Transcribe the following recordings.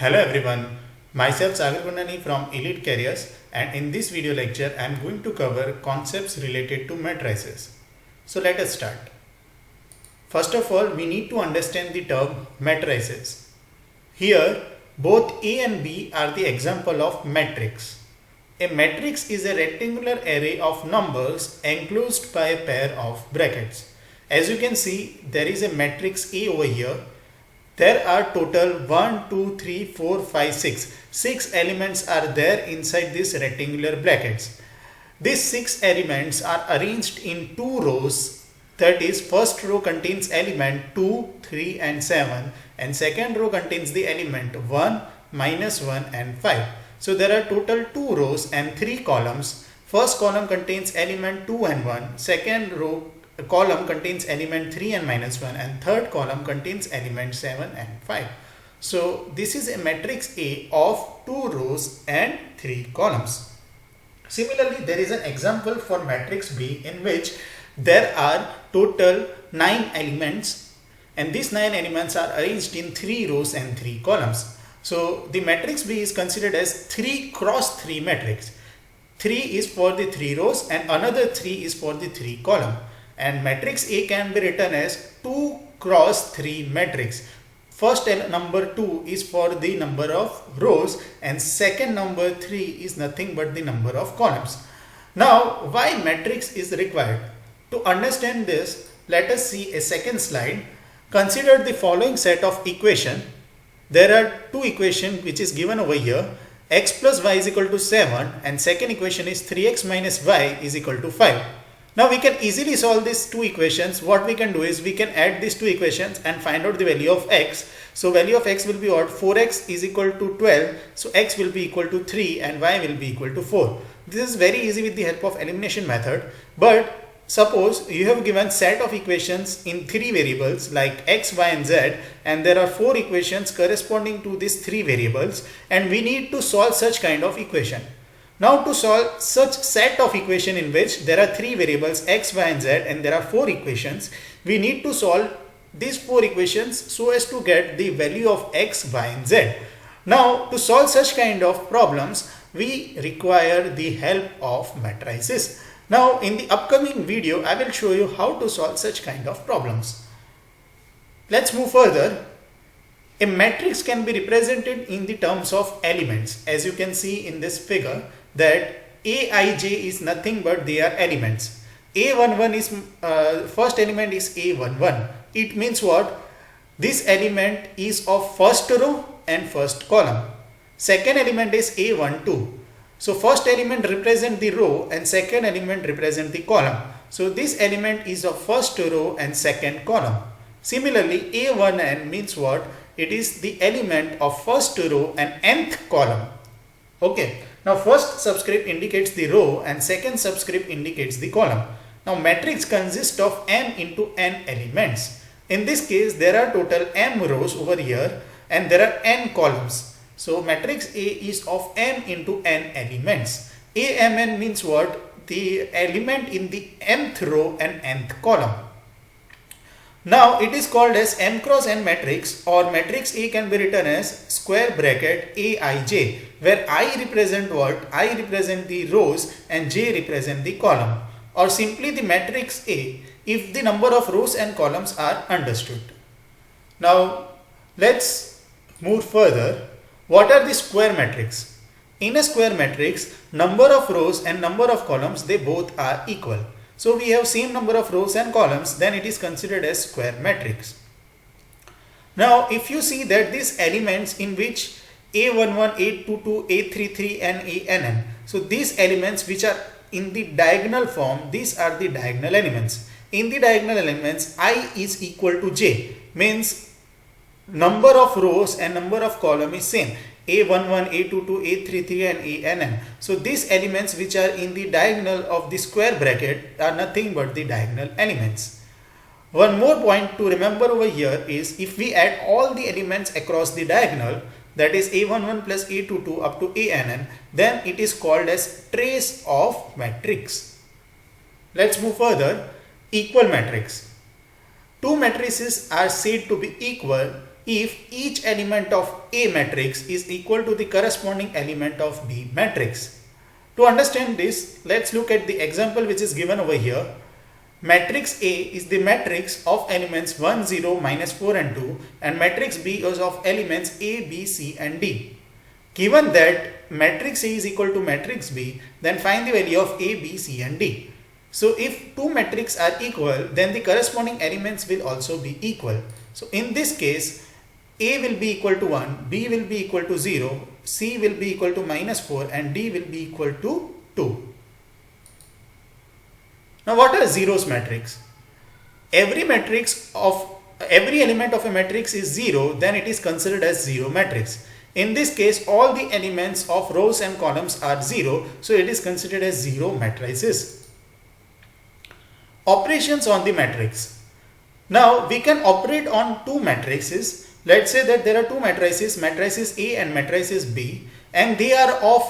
Hello everyone, myself Sagar Gundani from Elite Careers, and in this video lecture I am going to cover concepts related to matrices. So let us start. First of all, we need to understand the term matrices. Here both A and B are the example of matrix. A matrix is a rectangular array of numbers enclosed by a pair of brackets. As you can see, there is a matrix A over here. There are total 1, 2, 3, 4, 5, 6. 6 elements are there inside these rectangular brackets. These 6 elements are arranged in 2 rows. That is, first row contains element 2, 3 and 7, and second row contains the element 1, -1 and 5. So there are total 2 rows and 3 columns. First column contains element 2 and 1. Second row column contains element 3 and -1, and third column contains element 7 and 5. So this is a matrix A of 2 rows and 3 columns. Similarly, there is an example for matrix B in which there are total 9 elements, and these 9 elements are arranged in 3 rows and 3 columns. So the matrix B is considered as 3 cross 3 matrix. 3 is for the 3 rows and another 3 is for the 3 column. And matrix A can be written as 2 cross 3 matrix. First number 2 is for the number of rows and second number 3 is nothing but the number of columns. Now, why matrix is required? To understand this, let us see a second slide. Consider the following set of equation. There are two equations which is given over here. X plus y is equal to 7 and second equation is 3x minus y is equal to 5. Now we can easily solve these two equations. What we can do is we can add these two equations and find out the value of x. So value of x will be what? 4x is equal to 12. So x will be equal to 3 and y will be equal to 4. This is very easy with the help of elimination method. But suppose you have given set of equations in 3 variables like x, y and z, and there are 4 equations corresponding to these 3 variables, and we need to solve such kind of equation. Now to solve such set of equation in which there are 3 variables x, y and z and there are 4 equations, we need to solve these 4 equations so as to get the value of x, y and z. Now to solve such kind of problems, we require the help of matrices. Now in the upcoming video, I will show you how to solve such kind of problems. Let's move further. A matrix can be represented in the terms of elements. As you can see in this figure, that Aij is nothing but they are elements. A11 is first element is A11. It means what? This element is of first row and first column. Second element is A12. So first element represent the row and second element represent the column. So this element is of first row and second column. Similarly, A1n means what? It is the element of first row and nth column. Okay. Now first subscript indicates the row and second subscript indicates the column. Now matrix consists of m into n elements. In this case, there are total m rows over here and there are n columns. So matrix A is of m into n elements. Amn means what? The element in the mth row and nth column. Now it is called as m cross n matrix, or matrix A can be written as square bracket Aij, where I represent what? I represent the rows and j represent the column, or simply the matrix A if the number of rows and columns are understood. Now let's move further. What are the square matrix? In a square matrix, number of rows and number of columns, they both are equal. So we have same number of rows and columns, then it is considered as square matrix. Now if you see that these elements in which A11, A22, A33 and Ann, so these elements which are in the diagonal form, these are the diagonal elements. In the diagonal elements, I is equal to j, means number of rows and number of column is same. A11, A22, A33 and Ann. So these elements which are in the diagonal of the square bracket are nothing but the diagonal elements. One more point to remember over here is if we add all the elements across the diagonal, that is A11 plus A22 up to Ann, then it is called as trace of matrix. Let's move further. Equal matrix. Two matrices are said to be equal if each element of A matrix is equal to the corresponding element of B matrix. To understand this, let's look at the example which is given over here. Matrix A is the matrix of elements 1, 0, minus 4 and 2, and matrix B is of elements A, B, C and D. Given that matrix A is equal to matrix B, then find the value of A, B, C and D. So if two matrices are equal, then the corresponding elements will also be equal. So in this case, A will be equal to 1, B will be equal to 0, C will be equal to minus 4 and D will be equal to 2. Now what are zeros matrix? Every element of a matrix is 0, then it is considered as zero matrix. In this case, all the elements of rows and columns are 0, so it is considered as zero matrices. Operations on the matrix. Now we can operate on two matrices. Let's say that there are two matrices, matrices A and matrices B, and they are of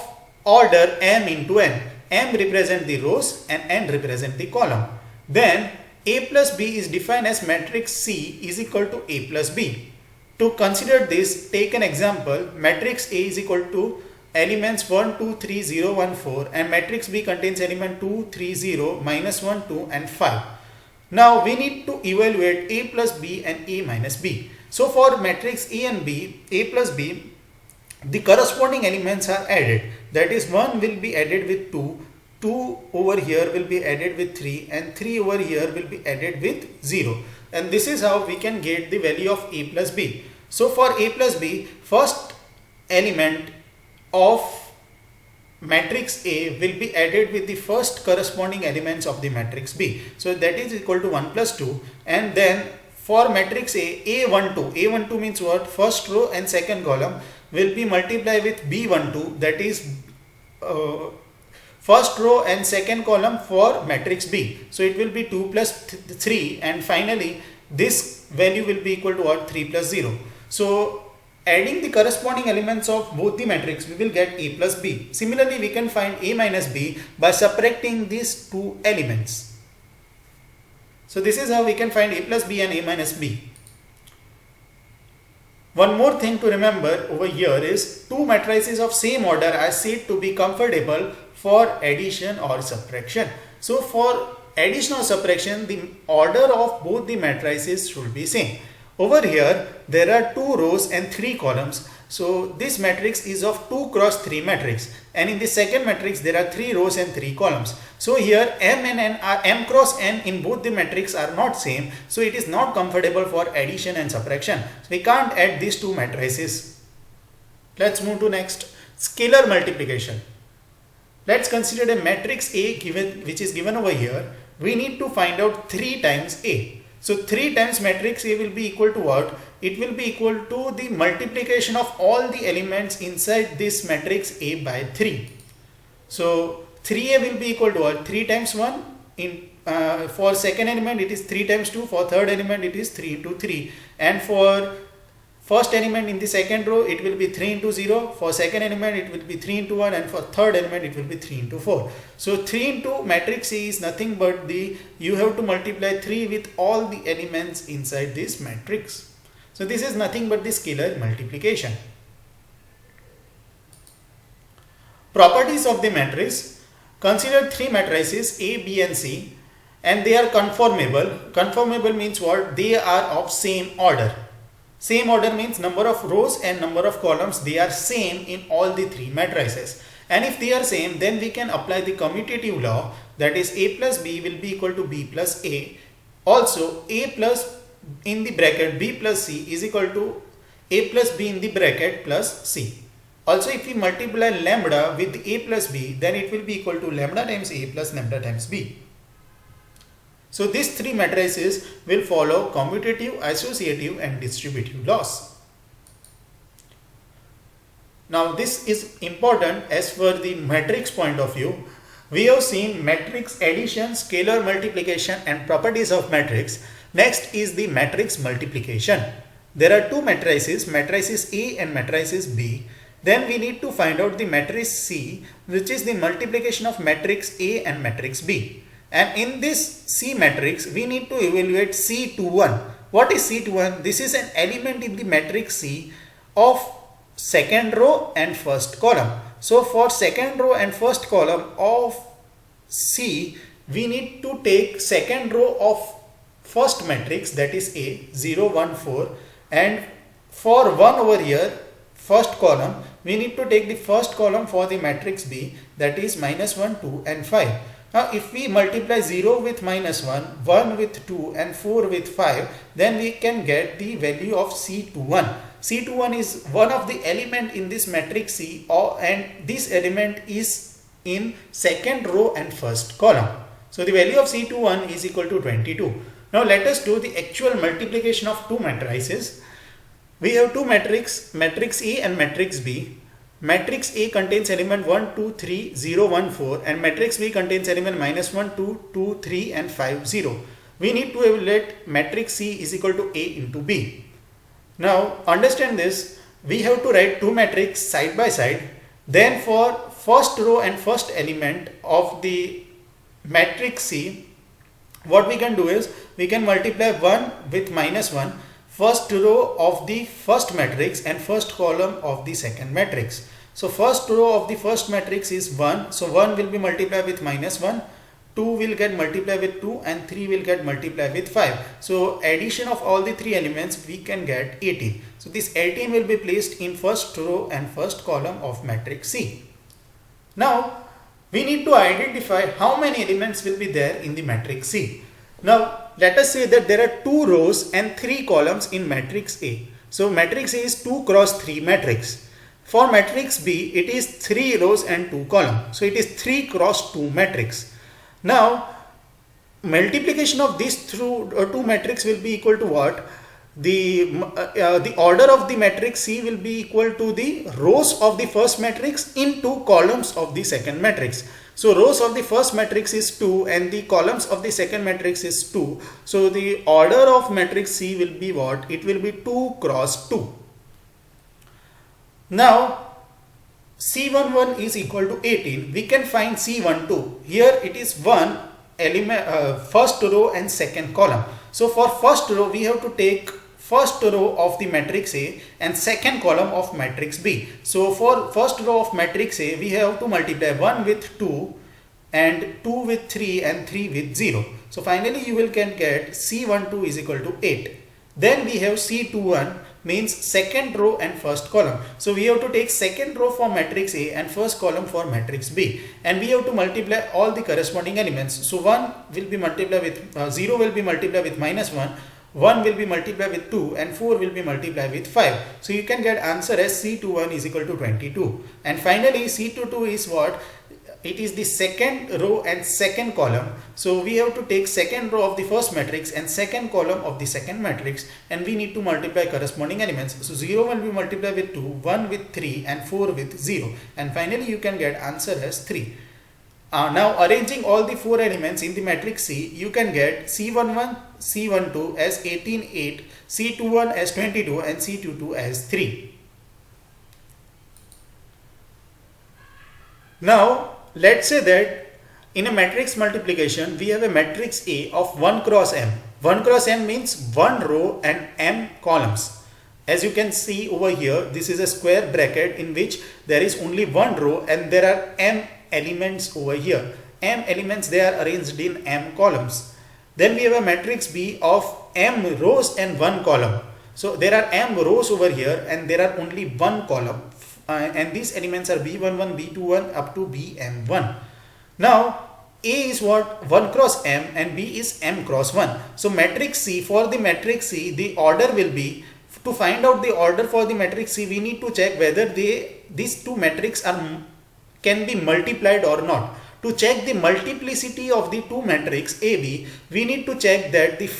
order m into n. M represent the rows and n represent the column. Then A plus B is defined as matrix C is equal to A plus B. To consider this, take an example. Matrix A is equal to elements 1, 2, 3, 0, 1, 4 and matrix B contains element 2, 3, 0, minus 1, 2 and 5. Now we need to evaluate A plus B and A minus B. So for matrix A and B, A plus B, the corresponding elements are added. That is 1 will be added with 2, 2 over here will be added with 3 and 3 over here will be added with 0. And this is how we can get the value of A plus B. So for A plus B, first element of matrix A will be added with the first corresponding elements of the matrix B. So that is equal to 1 plus 2, and then for matrix A, A12, A12 means what? First row and second column will be multiplied with B12, that is first row and second column for matrix B. So it will be 2 plus 3 and finally this value will be equal to what? 3 plus 0. So adding the corresponding elements of both the matrix, we will get A plus B. Similarly, we can find A minus B by subtracting these two elements. So this is how we can find A plus B and A minus B. One more thing to remember over here is two matrices of same order are said to be comfortable for addition or subtraction. So for addition or subtraction, the order of both the matrices should be same. Over here, there are 2 rows and 3 columns. So this matrix is of 2 cross 3 matrix, and in the second matrix there are 3 rows and 3 columns. So here m and n are m cross n in both the matrix are not same, so it is not comfortable for addition and subtraction. So we can't add these two matrices. Let's move to next, scalar multiplication. Let's consider a matrix A which is given over here. We need to find out 3 times A. So 3 times matrix A will be equal to what? It will be equal to the multiplication of all the elements inside this matrix A by 3. So 3A will be equal to what? 3 times 1. For second element it is 3 times 2. For third element it is 3 into 3. And for first element in the second row it will be 3 into 0. For second element it will be 3 into 1, and for third element it will be 3 into 4. So 3 into matrix A is nothing but you have to multiply 3 with all the elements inside this matrix. So this is nothing but the scalar multiplication. Properties of the matrix. Consider 3 matrices A, B and C, and they are conformable. Conformable means what? They are of same order. Same order means number of rows and number of columns, they are same in all the 3 matrices. And if they are same, then we can apply the commutative law, that is A plus B will be equal to B plus A. Also A plus in the bracket B plus C is equal to A plus B in the bracket plus C. Also if we multiply lambda with A plus B, then it will be equal to lambda times A plus lambda times B. So these 3 matrices will follow commutative, associative and distributive laws. Now this is important as per the matrix point of view. We have seen matrix addition, scalar multiplication and properties of matrix. Next is the matrix multiplication. There are 2 matrices, matrices A and matrices B. Then we need to find out the matrix C, which is the multiplication of matrix A and matrix B. And in this C matrix, we need to evaluate C to 1. What is C21? This is an element in the matrix C of second row and first column. So for second row and first column of C, we need to take second row of first matrix, that is A, 0, 1, 4, and for 1 over here, first column, we need to take the first column for the matrix B, that is minus 1, 2 and 5. Now if we multiply 0 with minus 1, 1 with 2 and 4 with 5, then we can get the value of C21. C21 is one of the element in this matrix C, and this element is in second row and first column. So the value of C21 is equal to 22. Now let us do the actual multiplication of two matrices. We have two matrix A and matrix B. Matrix A contains element 1, 2, 3, 0, 1, 4 and matrix B contains element minus 1, 2, 2, 3 and 5, 0. We need to evaluate matrix C is equal to A into B. Now understand this, we have to write two matrices side by side. Then for first row and first element of the matrix C, what we can do is we can multiply 1 with minus 1, first row of the first matrix and first column of the second matrix. So first row of the first matrix is 1. So 1 will be multiplied with minus 1, 2 will get multiplied with 2 and 3 will get multiplied with 5. So addition of all the three elements, we can get 18. So this 18 will be placed in first row and first column of matrix C. Now we need to identify how many elements will be there in the matrix C. Now let us say that there are 2 rows and 3 columns in matrix A. So matrix A is 2 cross 3 matrix. For matrix B, it is 3 rows and 2 columns. So it is 3 cross 2 matrix. Now multiplication of these two matrix will be equal to what? The order of the matrix C will be equal to the rows of the first matrix into columns of the second matrix. So rows of the first matrix is 2 and the columns of the second matrix is 2. So the order of matrix C will be what? It will be 2 cross 2. Now C11 is equal to 18. We can find C12. Here it is one element, first row and second column. So for first row we have to take first row of the matrix A and second column of matrix B. So for first row of matrix A, we have to multiply 1 with 2 and 2 with 3 and 3 with 0. So finally you will can get C12 is equal to 8. Then we have C21 means second row and first column. So we have to take second row for matrix A and first column for matrix B, and we have to multiply all the corresponding elements. So 1 will be multiplied with 0 will be multiplied with minus 1, 1 will be multiplied with 2 and 4 will be multiplied with 5. So you can get answer as C21 is equal to 22. And finally C22 is what? It is the second row and second column. So we have to take second row of the first matrix and second column of the second matrix, and we need to multiply corresponding elements. So 0 will be multiplied with 2, 1 with 3 and 4 with 0. And finally you can get answer as 3. Now arranging all the 4 elements in the matrix C, you can get C11, C12 as 18, 8, C21 as 22 and C22 as 3. Now let's say that in a matrix multiplication we have a matrix A of 1 cross m. 1 cross m means 1 row and m columns. As you can see over here, this is a square bracket in which there is only 1 row and there are m elements over here. M elements, they are arranged in m columns. Then we have a matrix B of m rows and 1 column. So there are m rows over here and there are only 1 column. And these elements are B11, B21 up to Bm1. Now A is what? 1 cross m and B is m cross 1. So matrix C, for the matrix C, the order will be, to find out the order for the matrix C, we need to check whether these two matrices can be multiplied or not. To check the multiplicity of the two matrix AB, we need to check that the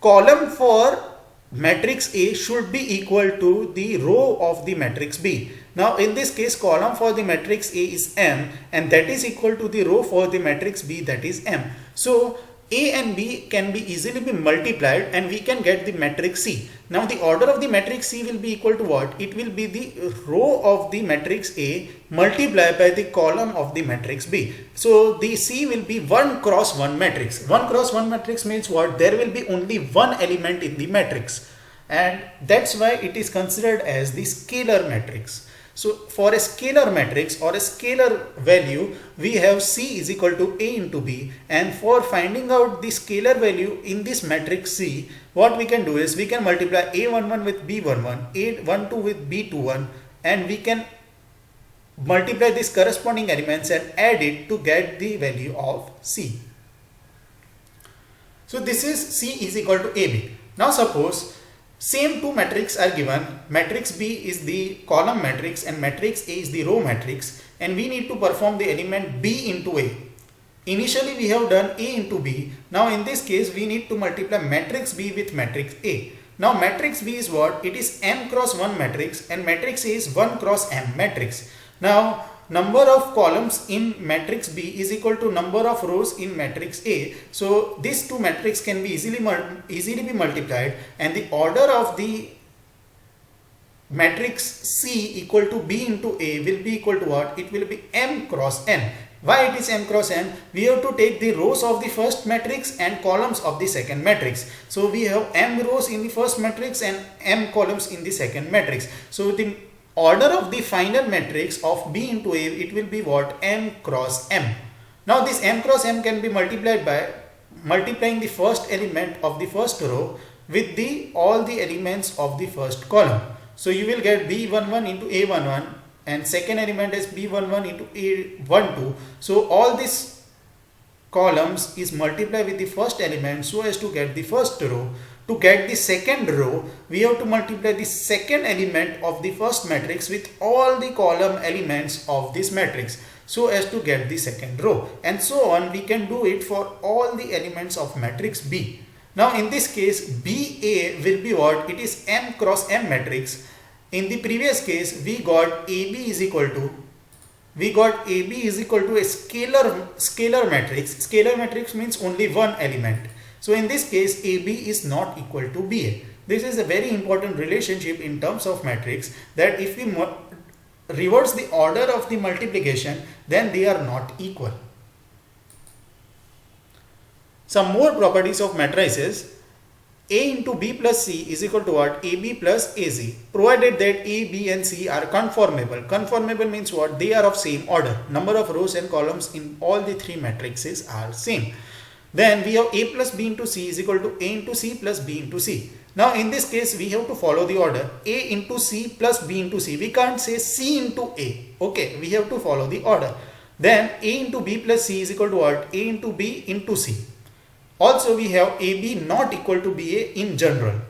column for matrix A should be equal to the row of the matrix B. Now in this case, column for the matrix A is m and that is equal to the row for the matrix B, that is m. So A and B can be easily be multiplied and we can get the matrix C. Now the order of the matrix C will be equal to what? It will be the row of the matrix A multiplied by the column of the matrix B. So the C will be 1 cross 1 matrix. 1 cross 1 matrix means what? There will be only one element in the matrix, and that's why it is considered as the scalar matrix. So for a scalar matrix or a scalar value, we have C is equal to A into B, and for finding out the scalar value in this matrix C, what we can do is we can multiply A11 with B11, A12 with B21, and we can multiply these corresponding elements and add it to get the value of C. So this is C is equal to AB. Now suppose same two matrices are given. Matrix B is the column matrix and matrix A is the row matrix, and we need to perform the element B into A. Initially we have done A into B. Now in this case we need to multiply matrix B with matrix A. Now matrix B is what? It is M cross 1 matrix, and matrix A is 1 cross M matrix. Now number of columns in matrix B is equal to number of rows in matrix A. So these two matrices can be easily be multiplied, and the order of the matrix C equal to B into A will be equal to what? It will be M cross N. Why it is M cross N? We have to take the rows of the first matrix and columns of the second matrix. So we have M rows in the first matrix and M columns in the second matrix. So the order of the final matrix of B into A, it will be what? M cross M. Now this M cross M can be multiplied by multiplying the first element of the first row with all the elements of the first column. So you will get B11 into A11, and second element is B11 into A12. So all these columns is multiplied with the first element so as to get the first row. To get the second row, we have to multiply the second element of the first matrix with all the column elements of this matrix so as to get the second row, and so on. We can do it for all the elements of matrix B. Now in this case BA will be what? It is M cross M matrix. In the previous case we got AB is equal to a scalar matrix. Scalar matrix means only one element. So in this case AB is not equal to BA. This is a very important relationship in terms of matrix, that if we reverse the order of the multiplication, then they are not equal. Some more properties of matrices. A into B plus C is equal to what? AB plus AC, provided that A, B and C are conformable. Conformable means what? They are of same order. Number of rows and columns in all the three matrices are same. Then we have A plus B into C is equal to A into C plus B into C. Now in this case we have to follow the order. A into C plus B into C. We can't say C into A. Okay, we have to follow the order. Then A into B plus C is equal to what? A into B into C. Also we have AB not equal to BA in general.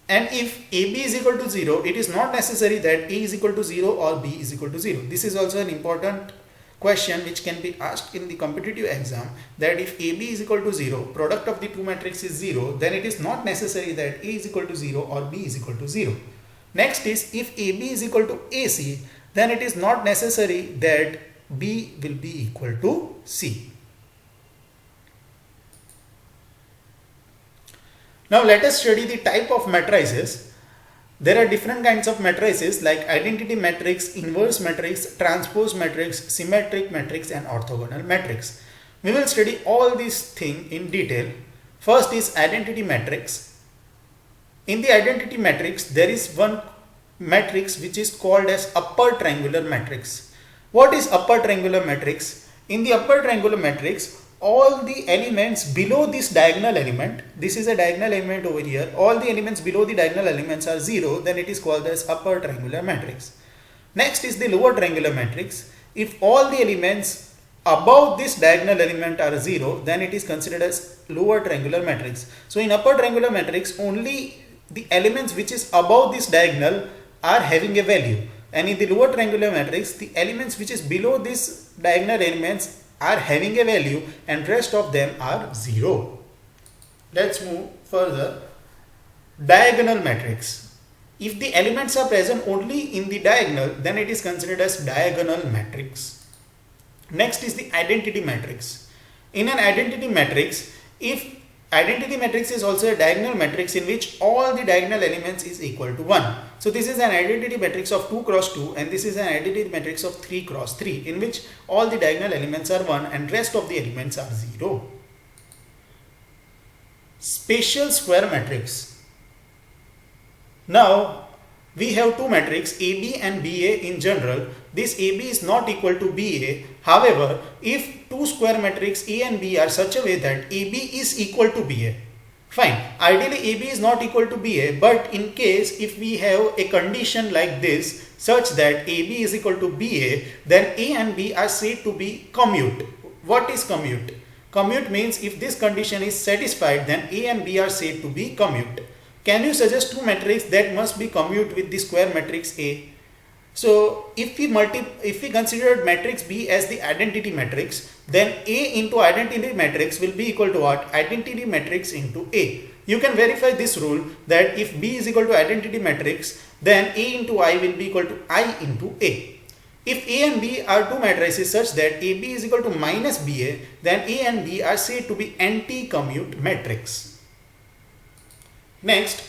And if AB is equal to 0, it is not necessary that A is equal to 0 or B is equal to 0. This is also an important question which can be asked in the competitive exam, that if AB is equal to 0, product of the two matrices is 0, then it is not necessary that A is equal to 0 or B is equal to 0. Next is, if AB is equal to AC, then it is not necessary that B will be equal to C. Now let us study the type of matrices. There are different kinds of matrices like identity matrix, inverse matrix, transpose matrix, symmetric matrix and orthogonal matrix. We will study all these things in detail. First is identity matrix. In the identity matrix, there is one matrix which is called as upper triangular matrix. What is upper triangular matrix? In the upper triangular matrix, all the elements below this diagonal element, this is a diagonal element over here, all the elements below the diagonal elements are 0, then it is called as upper triangular matrix. Next is the lower triangular matrix. If all the elements above this diagonal element are 0, then it is considered as lower triangular matrix. So in upper triangular matrix, only the elements which is above this diagonal are having a value, and in the lower triangular matrix, the elements which is below this diagonal elements are having a value and rest of them are 0. Let's move further. Diagonal matrix. If the elements are present only in the diagonal, then it is considered as diagonal matrix. Next is the identity matrix. In an identity matrix, if identity matrix is also a diagonal matrix in which all the diagonal elements is equal to 1. So this is an identity matrix of 2 cross 2 and this is an identity matrix of 3 cross 3 in which all the diagonal elements are 1 and rest of the elements are 0. Spatial square matrix. Now we have two matrices AB and BA in general. This AB is not equal to BA. However, if two square matrices A and B are such a way that AB is equal to BA, fine. Ideally AB is not equal to BA, but in case if we have a condition like this such that AB is equal to BA, then A and B are said to be commute. What is commute? Commute means if this condition is satisfied, then A and B are said to be commute. Can you suggest two matrices that must be commute with the square matrix A? So if we consider matrix B as the identity matrix, then A into identity matrix will be equal to what? Identity matrix into A. You can verify this rule that if B is equal to identity matrix, then A into I will be equal to I into A. If A and B are two matrices such that AB is equal to minus BA, then A and B are said to be anti-commute matrix. Next,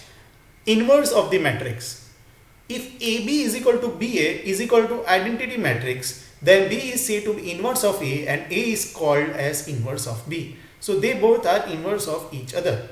inverse of the matrix. If AB is equal to BA is equal to identity matrix, then B is said to be inverse of A and A is called as inverse of B. So they both are inverse of each other.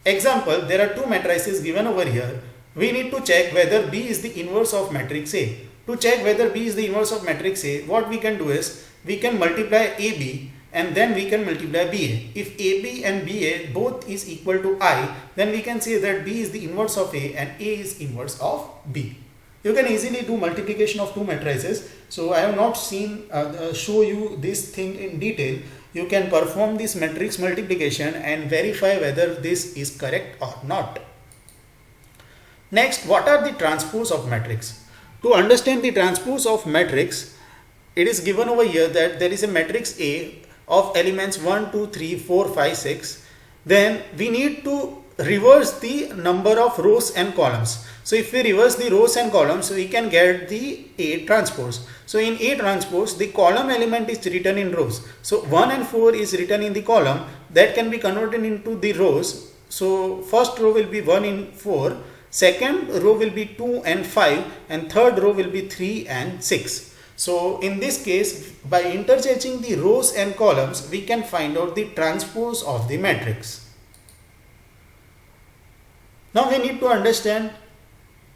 Example, there are two matrices given over here. We need to check whether B is the inverse of matrix A. To check whether B is the inverse of matrix A, what we can do is we can multiply AB and then we can multiply BA. If AB and BA both is equal to I, then we can say that B is the inverse of A and A is inverse of B. You can easily do multiplication of two matrices. So I have not show you this thing in detail. You can perform this matrix multiplication and verify whether this is correct or not. Next, what are the transpose of matrix? To understand the transpose of matrix, it is given over here that there is a matrix A of elements 1, 2, 3, 4, 5, 6. Then we need to reverse the number of rows and columns. So if we reverse the rows and columns, we can get the A transpose. So in A transpose, the column element is written in rows. So 1 and 4 is written in the column, that can be converted into the rows. So first row will be 1 in 4. Second row will be 2 and 5 and third row will be 3 and 6. So in this case, by interchanging the rows and columns, we can find out the transpose of the matrix. Now we need to understand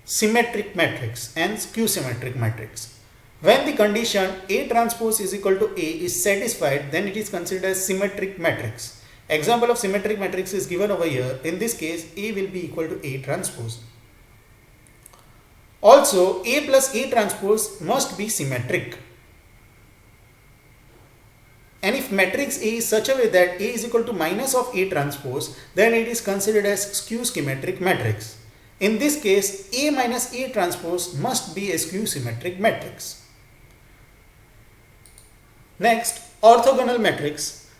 symmetric matrix and skew symmetric matrix. When the condition A transpose is equal to A is satisfied, then it is considered as symmetric matrix. Example of symmetric matrix is given over here. In this case, A will be equal to A transpose. Also, A plus A transpose must be symmetric. And if matrix A is such a way that A is equal to minus of A transpose, then it is considered as skew symmetric matrix. In this case, A minus A transpose must be a skew symmetric matrix. Next, orthogonal matrix.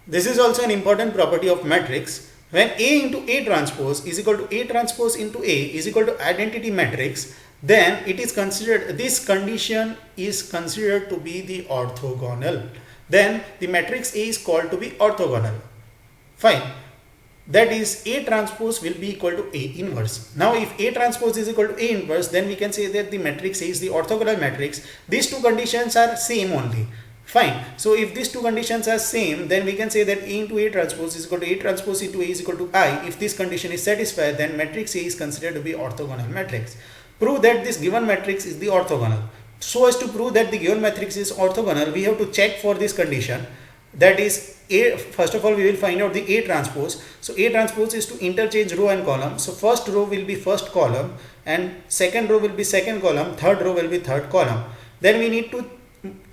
This is also an important property of matrix. When A into A transpose is equal to A transpose into A is equal to identity matrix, then it is considered, this condition is considered to be the orthogonal. Then the matrix A is called to be orthogonal. Fine. That is A transpose will be equal to A inverse. Now if A transpose is equal to A inverse, then we can say that the matrix A is the orthogonal matrix. These two conditions are same only. Fine. So if these two conditions are same, then we can say that A into A transpose is equal to A transpose into A is equal to I. If this condition is satisfied, then matrix A is considered to be orthogonal matrix. Prove that this given matrix is the orthogonal. So as to prove that the given matrix is orthogonal, we have to check for this condition. That is A. First of all, we will find out the A transpose. So A transpose is to interchange row and column. So first row will be first column and second row will be second column, third row will be third column. Then we need to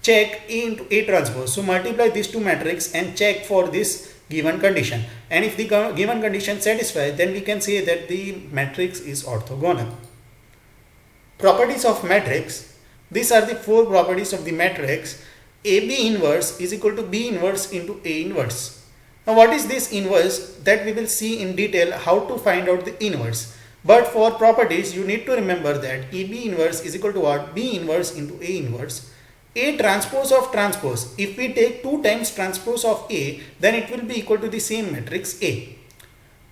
check A into A transpose. So multiply these two matrices and check for this given condition. And if the given condition satisfies, then we can say that the matrix is orthogonal. Properties of matrix. These are the four properties of the matrix. AB inverse is equal to B inverse into A inverse. Now what is this inverse? That we will see in detail how to find out the inverse. But for properties, you need to remember that AB inverse is equal to what? B inverse into A inverse. A transpose of transpose, if we take 2 times transpose of A, then it will be equal to the same matrix A.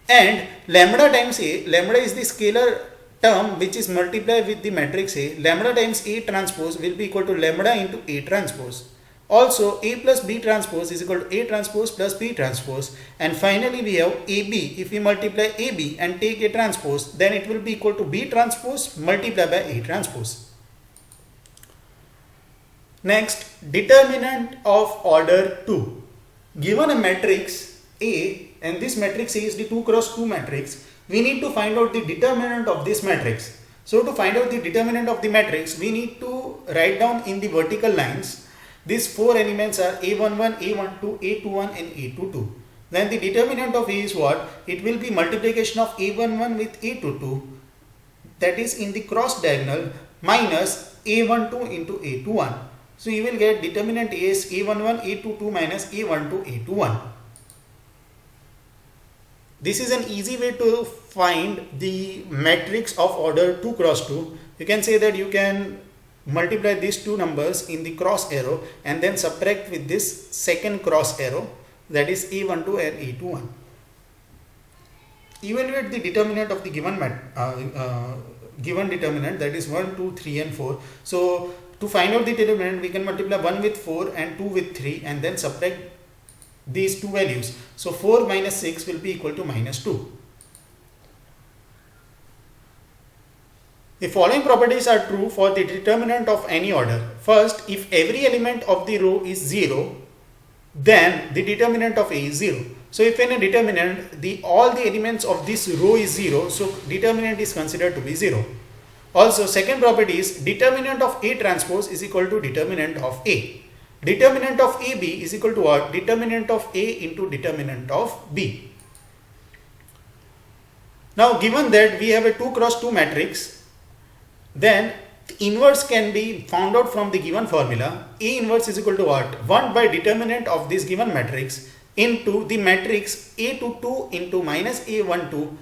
And lambda times A, lambda is the scalar term which is multiplied with the matrix A. Lambda times A transpose will be equal to lambda into A transpose. Also, A plus B transpose is equal to A transpose plus B transpose. And finally, we have AB. If we multiply AB and take A transpose, then it will be equal to B transpose multiplied by A transpose. Next, determinant of order 2. Given a matrix A, and this matrix A is the 2 cross 2 matrix, we need to find out the determinant of this matrix. So, to find out the determinant of the matrix, we need to write down in the vertical lines. These 4 elements are A11, A12, A21 and A22. Then the determinant of A is what? It will be multiplication of A11 with A22, that is in the cross diagonal, minus A12 into A21. So you will get determinant A is A11, A22 minus A12, A21. This is an easy way to find the matrix of order 2 cross 2. You can say that you can multiply these two numbers in the cross arrow and then subtract with this second cross arrow, that is A12 and A21. Evaluate the determinant of the given determinant, that is 1, 2, 3 and 4. So to find out the determinant, we can multiply 1 with 4 and 2 with 3 and then subtract these two values. So 4 minus 6 will be equal to minus 2. The following properties are true for the determinant of any order. First, if every element of the row is 0, then the determinant of A is 0. So if in a determinant, all the elements of this row is 0, so determinant is considered to be 0. Also, second property is determinant of A transpose is equal to determinant of A. Determinant of AB is equal to what? Determinant of A into determinant of B. Now, given that we have a 2 cross 2 matrix, then inverse can be found out from the given formula. A inverse is equal to what? 1 by determinant of this given matrix into the matrix A22 into minus A12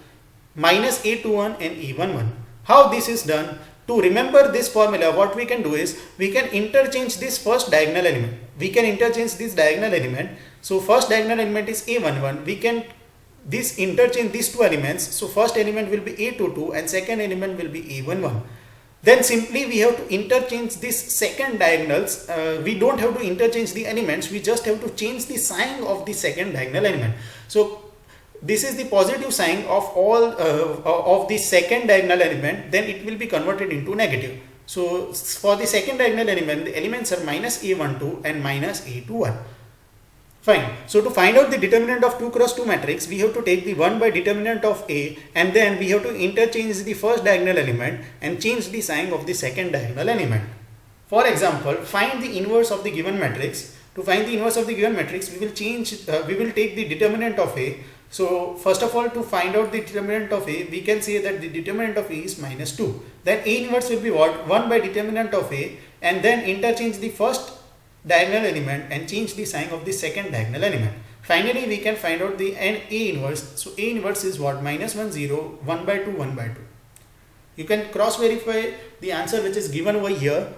minus A21 and A11. How this is done? To remember this formula, what we can do is we can interchange this first diagonal element. So first diagonal element is A11. We can interchange these two elements. So first element will be A22 and second element will be A11. Then simply we have to interchange these second diagonals. We don't have to interchange the elements. We just have to change the sign of the second diagonal element. So this is the positive sign of all of the second diagonal element. Then it will be converted into negative. So for the second diagonal element, the elements are minus A12 and minus A21. Fine. So to find out the determinant of 2 cross 2 matrix, we have to take the 1 by determinant of A and then we have to interchange the first diagonal element and change the sign of the second diagonal element. For example, find the inverse of the given matrix. To find the inverse of the given matrix, we will take the determinant of A. So first of all, to find out the determinant of A, we can say that the determinant of A is minus 2. Then A inverse will be what? 1 by determinant of A and then interchange the first diagonal element and change the sign of the second diagonal element. Finally, we can find out the A inverse. So A inverse is what? Minus 1, 0, 1 by 2, 1 by 2. You can cross verify the answer which is given over here.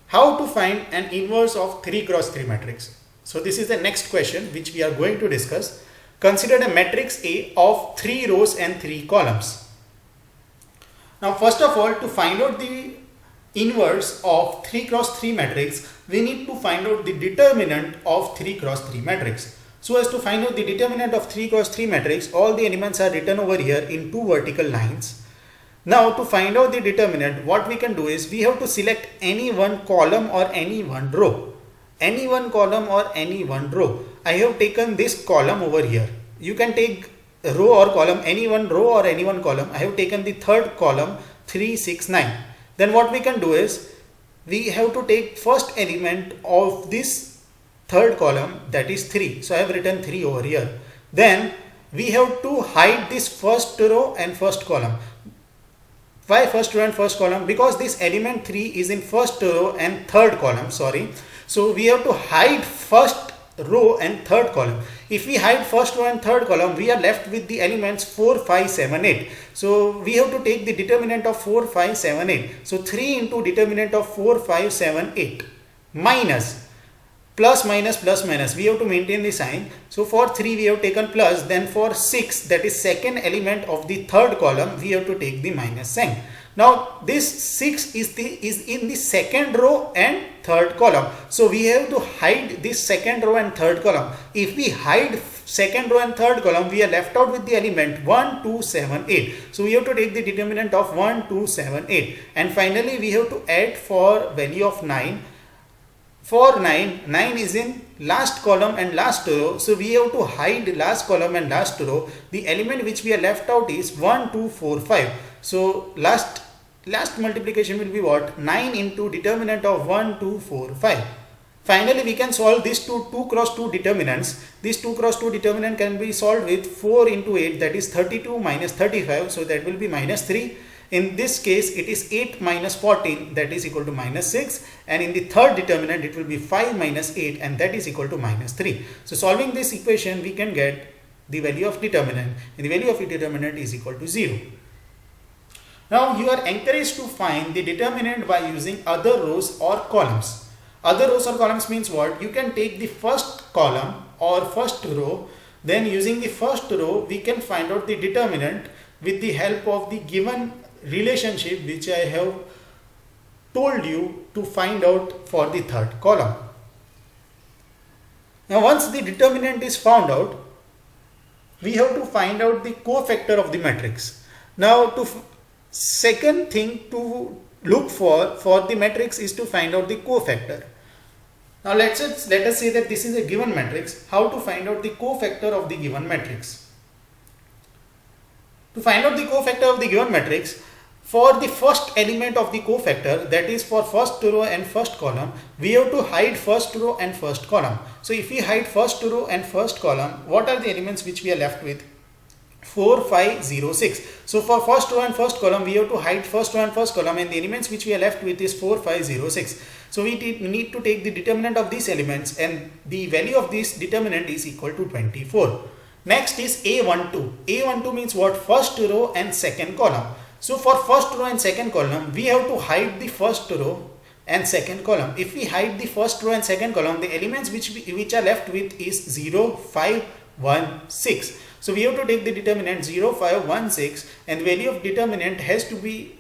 How to find an inverse of 3 cross 3 matrix? So this is the next question which we are going to discuss. Consider a matrix A of 3 rows and 3 columns. Now first of all, to find out the inverse of 3 cross 3 matrix, we need to find out the determinant of 3 cross 3 matrix. So as to find out the determinant of 3 cross 3 matrix, all the elements are written over here in 2 vertical lines. Now to find out the determinant, what we can do is we have to select any one column or any one row. Any one column or any one row. I have taken this column over here. You can take a row or column, any one row or any one column. I have taken the third column 3, 6, 9. Then what we can do is we have to take first element of this third column, that is 3. So I have written 3 over here. Then we have to hide this first row and first column. Why first row and first column? Because this element 3 is in first row and third column, sorry. So we have to hide first row and third column. If we hide first row and third column, we are left with the elements 4, 5, 7, 8. So we have to take the determinant of 4, 5, 7, 8. So 3 into determinant of 4, 5, 7, 8 minus plus minus, we have to maintain the sign. So for 3 we have taken plus, then for 6, that is second element of the third column, we have to take the minus sign. Now this 6 is in the second row and third column. So we have to hide this second row and third column. If we hide second row and third column, we are left out with the element 1, 2, 7, 8. So we have to take the determinant of 1, 2, 7, 8. And finally we have to add for value of 9. For 9 is in last column and last row. So we have to hide last column and last row. The element which we are left out is 1, 2, 4, 5. So last multiplication will be what? 9 into determinant of 1, 2, 4, 5. Finally, we can solve these 2 cross 2 determinants. This 2 cross 2 determinant can be solved with 4 into 8, that is 32 minus 35. So that will be minus 3. In this case, it is 8 minus 14, that is equal to minus 6. And in the third determinant, it will be 5 minus 8, and that is equal to minus 3. So solving this equation, we can get the value of determinant, and the value of the determinant is equal to 0. Now you are encouraged to find the determinant by using other rows or columns. Other rows or columns means what? You can take the first column or first row, then using the first row, we can find out the determinant with the help of the given relationship which I have told you to find out for the third column. Now once the determinant is found out, we have to find out the cofactor of the matrix. Now second thing to look for the matrix is to find out the cofactor. Now let us say that this is a given matrix. How to find out the cofactor of the given matrix? To find out the cofactor of the given matrix, for the first element of the cofactor, that is for first row and first column, we have to hide first row and first column. So if we hide first row and first column, what are the elements which we are left with? 4, 5, 0, 6. So for first row and first column, we have to hide first row and first column, and the elements which we are left with is 4, 5, 0, 6. So we need to take the determinant of these elements, and the value of this determinant is equal to 24. Next is A12. A12 means what? First row and second column. So for first row and second column, we have to hide the first row and second column. If we hide the first row and second column, the elements which are left with is 0, 5, 1, 6. So we have to take the determinant 0, 5, 1, 6, and the value of determinant has to be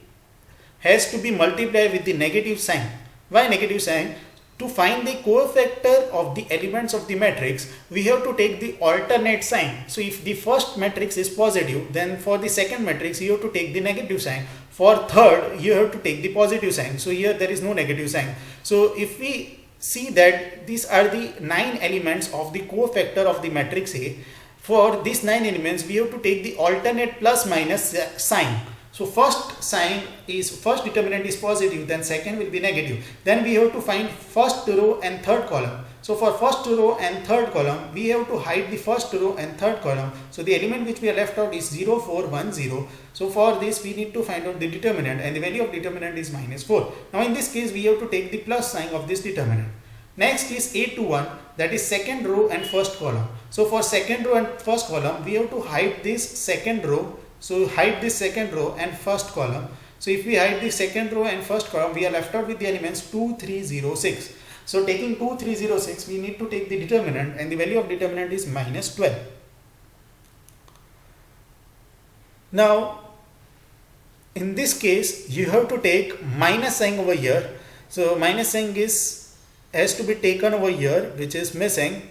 multiplied with the negative sign. Why negative sign? To find the cofactor of the elements of the matrix, we have to take the alternate sign. So if the first matrix is positive, then for the second matrix you have to take the negative sign. For third, you have to take the positive sign. So here there is no negative sign. So if we see that these are the 9 elements of the cofactor of the matrix A, for these 9 elements we have to take the alternate plus minus sign. So first determinant is positive, then second will be negative. Then we have to find first row and third column. So for first row and third column, we have to hide the first row and third column. So the element which we are left out is 0, 4, 1, 0. So for this we need to find out the determinant, and the value of determinant is minus 4. Now in this case we have to take the plus sign of this determinant. Next is A21, that is second row and first column. So for second row and first column, we have to hide this second row. So hide this second row and first column. So if we hide the second row and first column, we are left out with the elements 2, 3, 0, 6. So taking 2, 3, 0, 6, we need to take the determinant, and the value of determinant is minus 12. Now in this case, you have to take minus sign over here. So minus sign has to be taken over here, which is missing.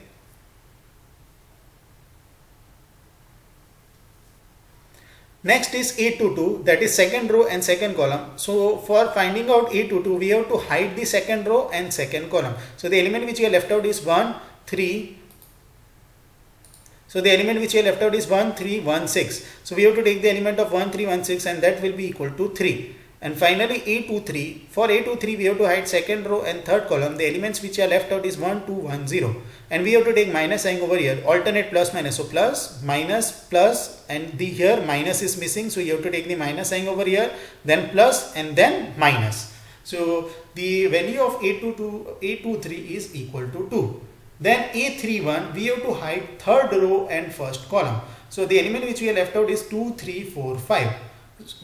Next is A22, that is second row and second column. So for finding out A22, we have to hide the second row and second column. So the element which we are left out is 1, 3. So the element which we are left out is 1, 3, 1, 6. So we have to take the element of 1, 3, 1, 6, and that will be equal to 3. And finally A23, for A23 we have to hide second row and third column. The elements which are left out is 1, 2, 1, 0. And we have to take minus sign over here, alternate plus minus. So plus, minus, plus, and here minus is missing. So you have to take the minus sign over here, then plus, and then minus. So the value of A23 is equal to 2. Then A31, we have to hide third row and first column. So the element which we have left out is 2, 3, 4, 5.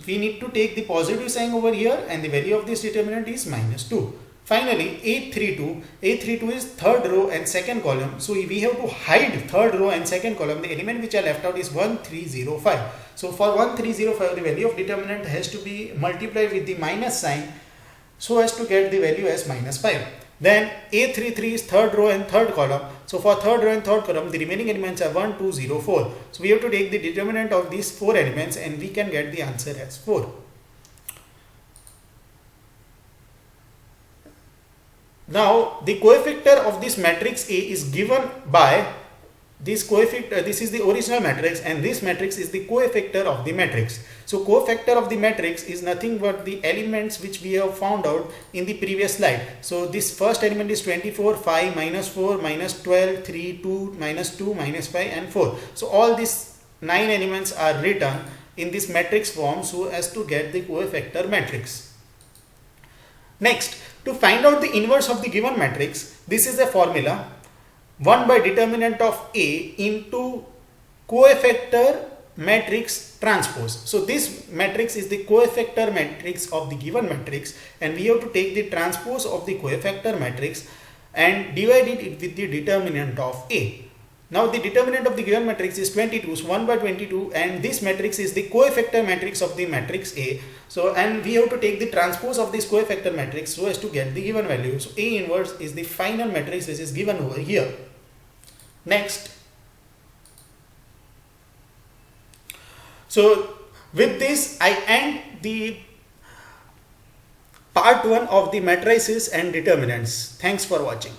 We need to take the positive sign over here and the value of this determinant is -2. Finally, A32 is third row and second column. So we have to hide third row and second column. The element which I left out is 1305. So for 1305, the value of determinant has to be multiplied with the minus sign so as to get the value as -5. Then A33 is third row and third column. So for third row and third column, the remaining elements are 1, 2, 0, 4. So we have to take the determinant of these 4 elements and we can get the answer as 4. Now the cofactor of this matrix A is given by this cofactor. This is the original matrix and this matrix is the cofactor of the matrix. So cofactor of the matrix is nothing but the elements which we have found out in the previous slide. So this first element is 24, 5, -4, -12, 3, 2, -2, -5 and 4. So all these 9 elements are written in this matrix form so as to get the cofactor matrix. Next, to find out the inverse of the given matrix, this is a formula: 1 by determinant of A into cofactor matrix transpose. So this matrix is the cofactor matrix of the given matrix and we have to take the transpose of the cofactor matrix and divide it with the determinant of A. Now the determinant of the given matrix is 22, so 1 by 22, and this matrix is the cofactor matrix of the matrix A. So and we have to take the transpose of this cofactor matrix so as to get the given value. So A inverse is the final matrix which is given over here. Next, so with this I end the part 1 of the matrices and determinants. Thanks for watching.